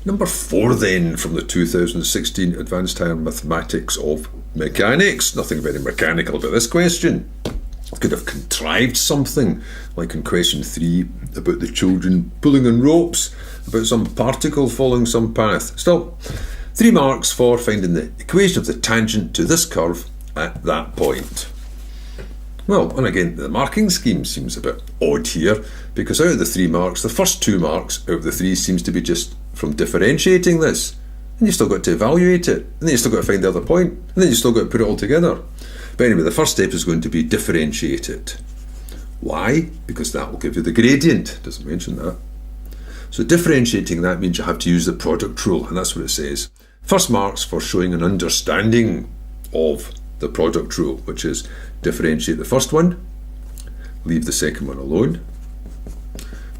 Number 4 then, from the 2016 Advanced Higher Mathematics of Mechanics. Nothing very mechanical about this question. Could have contrived something, like in question 3, about the children pulling on ropes, about some particle following some path. Still, 3 marks for finding the equation of the tangent to this curve at that point. Well, and again, the marking scheme seems a bit odd here, because out of the 3 marks, the first 2 marks out of the 3 seems to be just from differentiating this. And you've still got to evaluate it, and then you've still got to find the other point, and then you've still got to put it all together. But anyway, the first step is going to be differentiate it. Why? Because that will give you the gradient. It doesn't mention that. So differentiating that means you have to use the product rule, and that's what it says. First marks for showing an understanding of the product rule, which is differentiate the first one, leave the second one alone.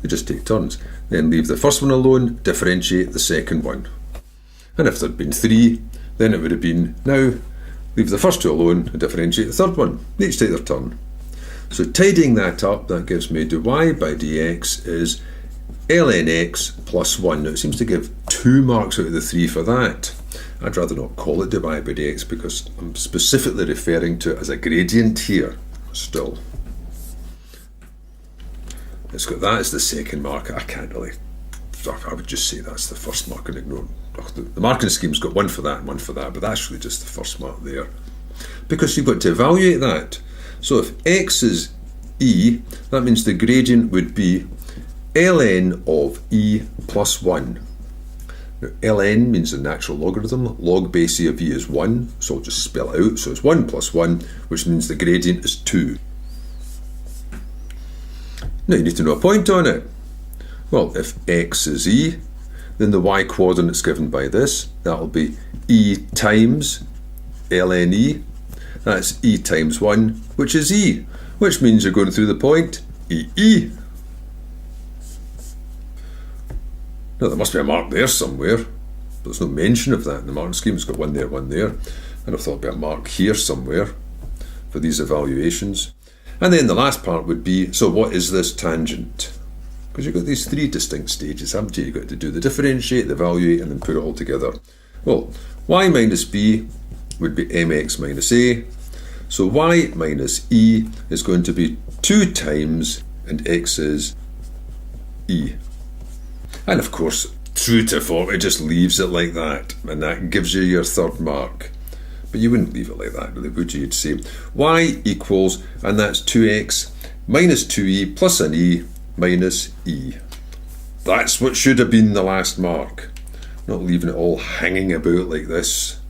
They just take turns. Then leave the first one alone, differentiate the second one. And if there had been 3, then it would have been now leave the first 2 alone and differentiate the third one. They each take their turn. So tidying that up, that gives me dy by dx is ln x plus 1. Now it seems to give 2 marks out of the 3 for that. I'd rather not call it dy by dx because I'm specifically referring to it as a gradient here. Still, it's got that as the second mark. I can't really, I would just say that's the first mark and ignore the marking scheme's got 1 for that and 1 for that, but that's really just the first mark there, because you've got to evaluate that. So if x is e, that means the gradient would be ln of e plus 1. Now, ln means the natural logarithm. Log base e of e is 1, so I'll just spell it out. So it's 1 plus 1, which means the gradient is 2. Now you need to know a point on it. Well, if x is e, then the y coordinates given by this, that'll be e times ln e. That's e times 1, which is e, which means you're going through the point e. Now there must be a mark there somewhere, but there's no mention of that in the marking scheme. It's got 1 there, 1 there. And I thought there'd be a mark here somewhere for these evaluations. And then the last part would be, so what is this tangent? Because you've got these 3 distinct stages, haven't you? You've got to do the differentiate, the evaluate, and then put it all together. Well, y minus b would be mx minus a. So y minus e is going to be 2 times, and x is e. And of course, true to form, it just leaves it like that, and that gives you your third mark. But you wouldn't leave it like that, really, would you? You'd say y equals, and that's 2x minus 2e plus an e minus e. That's what should have been the last mark, not leaving it all hanging about like this.